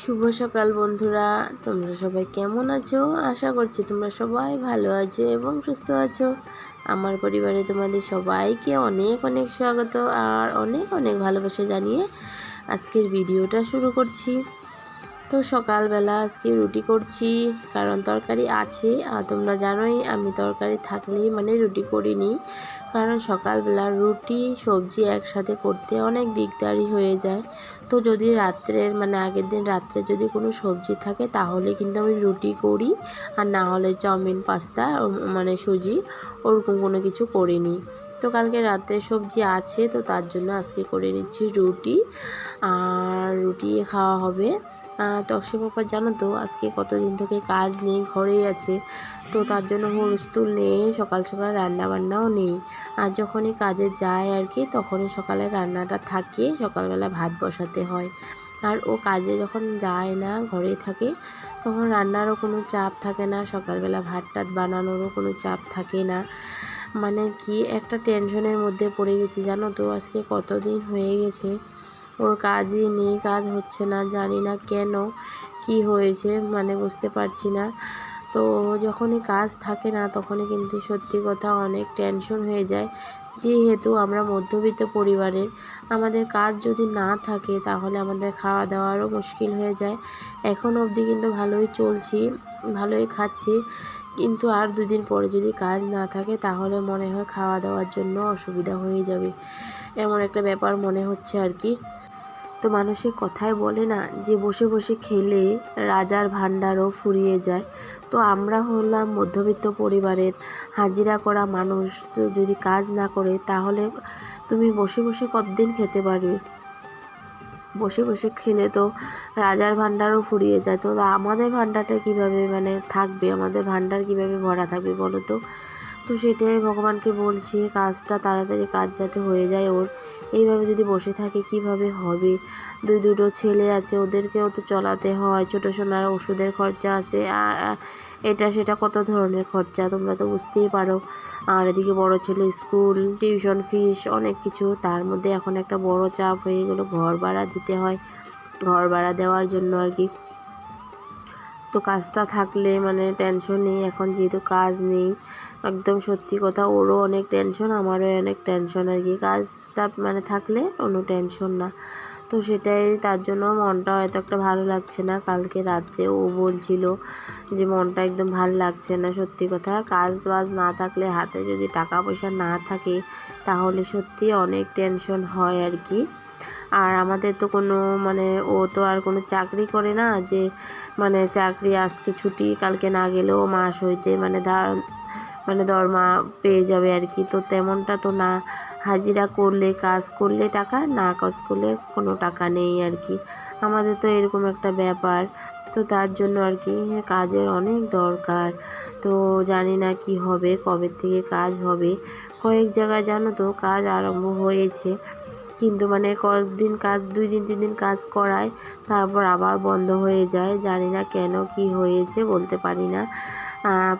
শুভ সকাল বন্ধুরা, তোমরা সবাই কেমন আছো? আশা করছি তোমরা সবাই ভালো আছো এবং সুস্থ আছো। আমার পরিবারে তোমাদের সবাইকে অনেক অনেক স্বাগত আর অনেক অনেক ভালোবাসা জানিয়ে আজকের ভিডিওটা শুরু করছি। তো সকালবেলা আজকে রুটি করছি, কারণ তরকারি আছে। আর তোমরা জানোই আমি তরকারি থাকলেই রুটি করিনি, কারণ সকালবেলা রুটি সবজি একসাথে করতে অনেক দিকদারি হয়ে যায়। তো যদি রাত্রের আগের দিন রাত্রে যদি কোনো সবজি থাকে তাহলে কিন্তু আমি রুটি করি, আর না হলে চাউমিন, পাস্তা সুজি ওরকম কোনো কিছু করিনি। তো কালকে রাত্রে সবজি আছে, তো তার জন্য আজকে করে নিচ্ছি রুটি, আর রুটি খাওয়া হবে। তো অক্ষয় পাপা জানো তো আজকে কতদিন থেকে কাজ নেই, ঘরেই আছে। তো তার জন্য হুলস্থুল নেই, সকাল সকাল রান্না বান্নাও নেই। আর যখনই কাজে যায় আর কি, তখনই সকালে রান্নাটা থাকে, সকালবেলা ভাত বসাতে হয়। আর ও কাজে যখন যায় না, ঘরেই থাকে, তখন রান্নারও কোনো চাপ থাকে না, সকালবেলা ভাত টাত বানানোরও কোনো চাপ থাকে না। কি একটা টেনশনের মধ্যে পড়ে গেছি জানো তো, আজকে কতদিন হয়ে গেছে ওর কাজই নেই, কাজ হচ্ছে না, জানি না কেন, কি হয়েছে বুঝতে পারছি না। তো যখনই কাজ থাকে না তখনই কিন্তু সত্যি কথা অনেক টেনশন হয়ে যায়, যেহেতু আমরা মধ্যবিত্ত পরিবারের। আমাদের কাজ যদি না থাকে তাহলে আমাদের খাওয়া দাওয়ারও মুশকিল হয়ে যায়। এখন অবধি কিন্তু ভালোই চলছি, ভালোই খাচ্ছি, কিন্তু আর দুদিন পরে যদি কাজ না থাকে তাহলে মনে হয় খাওয়া দাওয়ার জন্য অসুবিধা হয়ে যাবে, এমন একটা ব্যাপার মনে হচ্ছে আর কি। তো মানুষের কথায় বলে না যে বসে বসে খেলে রাজার ভাণ্ডারও ফুরিয়ে যায়। তো আমরা হলাম মধ্যবিত্ত পরিবারের হাজিরা করা মানুষ, তো যদি কাজ না করে তাহলে তুমি বসে বসে কতদিন খেতে পারবে? বসে বসে খেলে তো রাজার ভাণ্ডারও ফুরিয়ে যায়। তো আমাদের ভাণ্ডারটা কীভাবে থাকবে, আমাদের ভাণ্ডার কীভাবে ভরা থাকবে বলো তো? তো সেটাই ভগবানকে বলছি, কাজটা তাড়াতাড়ি কাজ যাতে হয়ে যায় ওর। এইভাবে যদি বসে থাকে কিভাবে হবে? দুটো ছেলে আছে, ওদেরকেও তো চলাতে হয়, ছোটো সোনার ওষুধের খরচা আছে, এটা সেটা কত ধরনের খরচা তোমরা তো বুঝতেই পারো। আর এদিকে বড় ছেলে স্কুল, টিউশন ফিস, অনেক কিছু। তার মধ্যে এখন একটা বড় চাপ হয়ে গেলো, ঘর ভাড়া দিতে হয়। ঘর ভাড়া দেওয়ার জন্য আর কি, তো কাজটা থাকলে টেনশন নেই। এখন যেহেতু কাজ নেই, একদম সত্যি কথা, ওরও অনেক টেনশন, আমারও অনেক টেনশন আর কি। কাজটা থাকলে কোনো টেনশন না। তো সেটাই, তার জন্য মনটাও এত একটা ভালো লাগছে না। কালকে রাত্রে ও বলছিল যে মনটা একদম ভালো লাগছে না। সত্যি কথা, কাজ বাজ না থাকলে, হাতে যদি টাকা পয়সা না থাকে তাহলে সত্যি অনেক টেনশন হয় আর কি। আর আমাদের তো কোনো ও তো আর কোনো চাকরি করে না যে চাকরি আজকে ছুটি, কালকে না গেলেও মাস হইতে দরমা পেয়ে যাবে আর কি। তো তেমনটা তো না, হাজিরা করলে, কাজ করলে টাকা, না কাজ করলে কোনো টাকা নেই আর কি। আমাদের তো এরকম একটা ব্যাপার। তো তার জন্য আর কি কাজের অনেক দরকার। তো জানি না কি হবে, কবে থেকে কাজ হবে। কয়েক জায়গায় জানো তো কাজ আরম্ভ হয়েছে, কিন্তু কয়েকদিন কাজ, 2 দিন 3 দিন কাজ করায়, তারপর আবার বন্ধ হয়ে যায়। জানি না কেন, কি হয়েছে বলতে পারি না।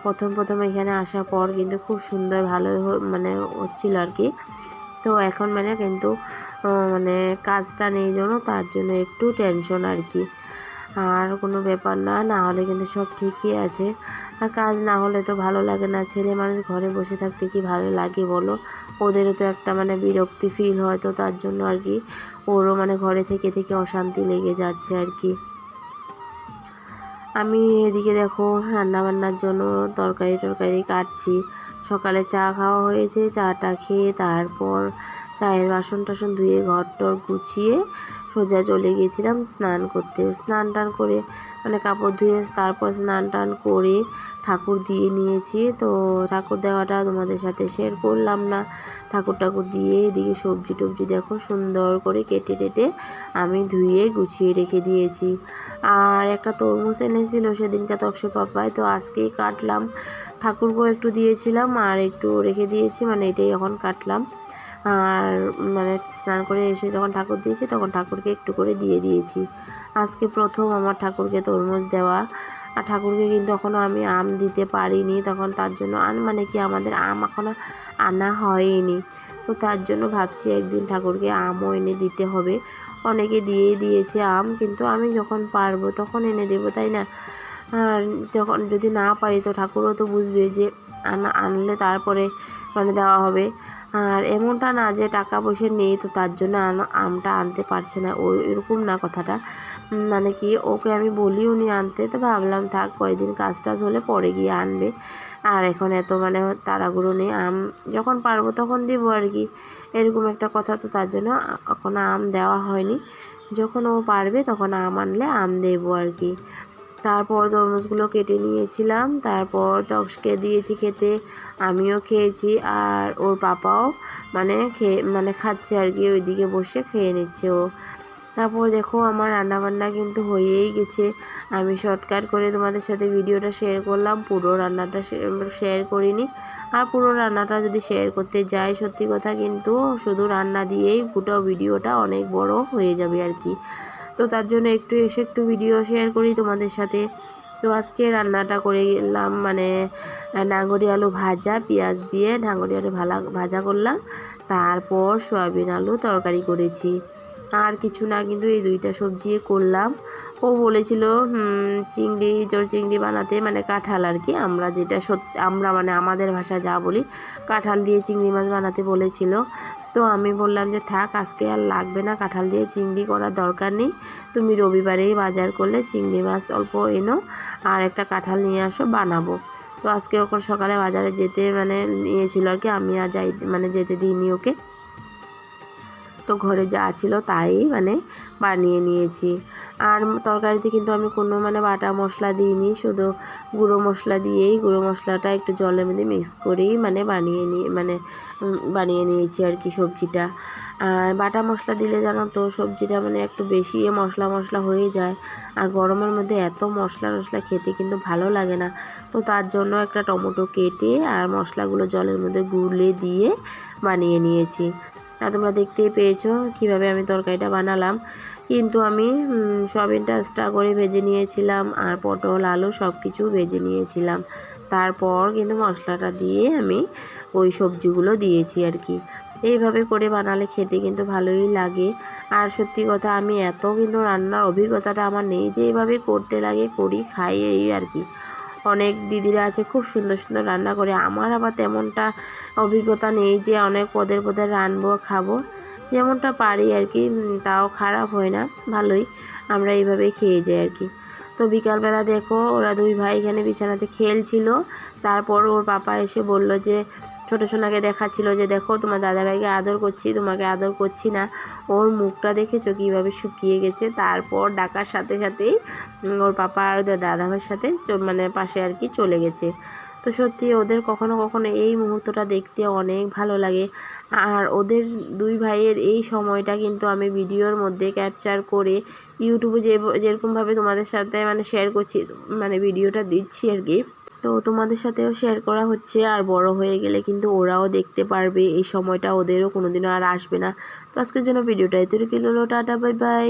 প্রথম এখানে আসার পর কিন্তু খুব সুন্দর ভালোই হচ্ছিল আর কি। তো এখন কিন্তু কাজটা নেই জন্য, তার জন্য একটু টেনশন আর কি। আর কোনো ব্যাপার না, না হলে কিন্তু সব ঠিকই আছে। আর কাজ না হলে তো ভালো লাগে না, ছেলে মানুষ ঘরে বসে থাকতে কি ভালো লাগে বলো? ওদেরও তো একটা বিরক্তি ফিল হয়, তো তার জন্য আর কি ওরও ঘরে থেকে থেকে অশান্তি লেগে যাচ্ছে আর কি। আমি এদিকে দেখো রান্নাবান্নার জন্য তরকারি কাটছি। সকালে চা খাওয়া হয়েছে, চাটা খেয়ে তারপর চায়ের বাসন টাসন ধুয়ে ঘর টর গুছিয়ে সোজা চলে গিয়েছিলাম স্নান করতে। স্নান টান করে কাপড় ধুয়ে তারপর স্নান টান করে ঠাকুর দিয়ে নিয়েছি। তো ঠাকুর দেওয়াটা তোমাদের সাথে শেয়ার করলাম না। ঠাকুর দিয়ে এদিকে সবজি টবজি দেখো সুন্দর করে কেটে টেটে আমি ধুয়ে গুছিয়ে রেখে দিয়েছি। আর একটা তরমুজ এনেছিল সেদিনকে তক্ষে পাপায়, তো আজকেই কাটলাম। ঠাকুরকেও একটু দিয়েছিলাম আর একটু রেখে দিয়েছি, এটাই এখন কাটলাম। আর স্নান করে এসে যখন ঠাকুর দিয়েছি তখন ঠাকুরকে একটু করে দিয়ে দিয়েছি। আজকে প্রথম আমার ঠাকুরকে তরমুজ দেওয়া। আর ঠাকুরকে কিন্তু এখনও আমি আম দিতে পারিনি, তখন তার জন্য মানে কি আমাদের আম এখনও আনা হয়নি। তো তার জন্য ভাবছি একদিন ঠাকুরকে আমও এনে দিতে হবে। অনেকে দিয়েই দিয়েছে আম, কিন্তু আমি যখন পারবো তখন এনে দেবো, তাই না? আর যখন যদি না পারি তো ঠাকুরও তো বুঝবে যে আনলে তারপরে মানে দেওয়া হবে। আর এমনটা না যে টাকা পয়সা নেই তো তার জন্য আমটা আনতে পারছে না, ওই এরকম না কথাটা। মানে কি ওকে আমি বলিও নি আনতে, তো ভাবলাম থাক কয়েকদিন কাজ টাজ হলে পরে গিয়ে আনবে। আর এখন এত মানে তাড়াহুড়ো নেই, আম যখন পারবো তখন দিব আর কি, এরকম একটা কথা। তো তার জন্য এখন আম দেওয়া হয়নি, যখন ও পারবে তখন আম আনলে আম দেবো আর কি। তারপর তরমুজগুলো কেটে নিয়েছিলাম, তারপর তক্সকে দিয়েছি খেতে, আমিও খেয়েছি, আর ওর পাপাও মানে খাচ্ছে আর কি, ওইদিকে বসে খেয়ে নিচ্ছে ও। তারপর দেখো আমার রান্নাবান্না কিন্তু হয়েই গেছে। আমি শর্টকাট করে তোমাদের সাথে ভিডিওটা শেয়ার করলাম, পুরো রান্নাটা শেয়ার করিনি। আর পুরো রান্নাটা যদি শেয়ার করতে যাই সত্যি কথা কিন্তু শুধু রান্না দিয়েই গোটা ভিডিওটা অনেক বড় হয়ে যাবে আর কি। তো তার জন্য একটু ভিডিও শেয়ার করি তোমাদের সাথে। তো আজকে রান্নাটা করে গেলাম মানে ডাঙ্গরি আলু ভাজা, পেঁয়াজ দিয়ে ডাঙ্গরি আলু ভাজা করলাম, তারপর সয়াবিন আলু তরকারি করেছি। আর কিছু না, কিন্তু এই দুইটা সবজি করলাম। ও বলেছিল চোর চিংড়ি বানাতে, মানে কাঁঠাল আর কি, আমরা যেটা আমরা মানে আমাদের ভাষায় যা বলি কাঁঠাল দিয়ে চিংড়ি মাছ বানাতে বলেছিল। তো আমি বললাম যে থাক আজকে আর লাগবে না, কাঁঠাল দিয়ে চিংড়ি করার দরকার নেই, তুমি রবিবারেই বাজার করলে চিংড়ি মাছ অল্প এনো আর একটা কাঁঠাল নিয়ে আসো, বানাবো। তো আজকে ওকে সকালে বাজারে যেতে মানে নিয়েছিল আর কি, আমি আর যেতে দিইনি ওকে। তো ঘরে যা ছিল তাই মানে বানিয়ে নিয়েছি। আর তরকারিতে কিন্তু আমি কোনো মানে বাটা মশলা দিইনি, শুধু গুঁড়ো মশলা দিয়েই, গুঁড়ো মশলাটা একটু জলের মধ্যে মিক্স করেই মানে বানিয়ে নিয়েছি আর কি সবজিটা। আর বাটা মশলা দিলে জানো তো সবজিটা মানে একটু বেশি মশলা হয়ে যায়, আর গরমের মধ্যে এত মশলা খেতে কিন্তু ভালো লাগে না। তো তার জন্য একটা টমেটো কেটে আর মশলাগুলো জলের মধ্যে গুলে দিয়ে বানিয়ে নিয়েছি। আর তোমরা দেখতেই পেয়েছো কিভাবে আমি তরকারিটা বানালাম। কিন্তু আমি সয়াবিনটা এক্সট্রা করে ভেজে নিয়েছিলাম, আর পটল আলু সব কিছু ভেজে নিয়েছিলাম। তারপর কিন্তু মশলাটা দিয়ে আমি ওই সবজিগুলো দিয়েছি আর কি। এইভাবে করে বানালে খেতে কিন্তু ভালোই লাগে। আর সত্যি কথা আমি এত কিন্তু রান্নার অভিজ্ঞতাটা আমার নেই যে এইভাবে করতে লাগে, করি খাই এই আর কি। অনেক দিদিরা আছে খুব সুন্দর সুন্দর রান্না করে, আমার আবার তেমনটা অভিজ্ঞতা নেই যে অনেক পদের রানবো খাবো, যেমনটা পারি আর কি। তাও খারাপ হয় না, ভালোই, আমরা এইভাবেই খেয়ে যাই আর কি। তো বিকালবেলা দেখো ওরা দুই ভাই এখানে বিছানাতে খেলছিল। তারপর ওর পাপা এসে বলল যে ছোটো সোনাকে দেখাচ্ছিল যে দেখো তোমার দাদাভাইকে আদর করছি, তোমাকে আদর করছি না। ওর মুখটা দেখেছো কীভাবে শুকিয়ে গেছে। তারপর ডাকার সাথে সাথেই ওর পাপা আর দাদাভাইয়ের সাথে মানে পাশে আর কি চলে গেছে। তো সত্যি ওদের কখনো কখনো এই মুহূর্তটা দেখতে অনেক ভালো লাগে। আর ওদের দুই ভাইয়ের এই সময়টা কিন্তু আমি ভিডিওর মধ্যে ক্যাপচার করে ইউটিউবে যেরকমভাবে তোমাদের সাথে মানে শেয়ার করছি, মানে ভিডিওটা দিচ্ছি আর কি। তো তোমাদের সাথেও শেয়ার করা হচ্ছে, আর বড় হয়ে গেলে কিন্তু ওরাও দেখতে পারবে, এই সময়টা ওদেরও কোনোদিনও আর আসবে না। তো আজকের জন্য ভিডিওটা এতটুকুই হলো, টাটা বাই বাই।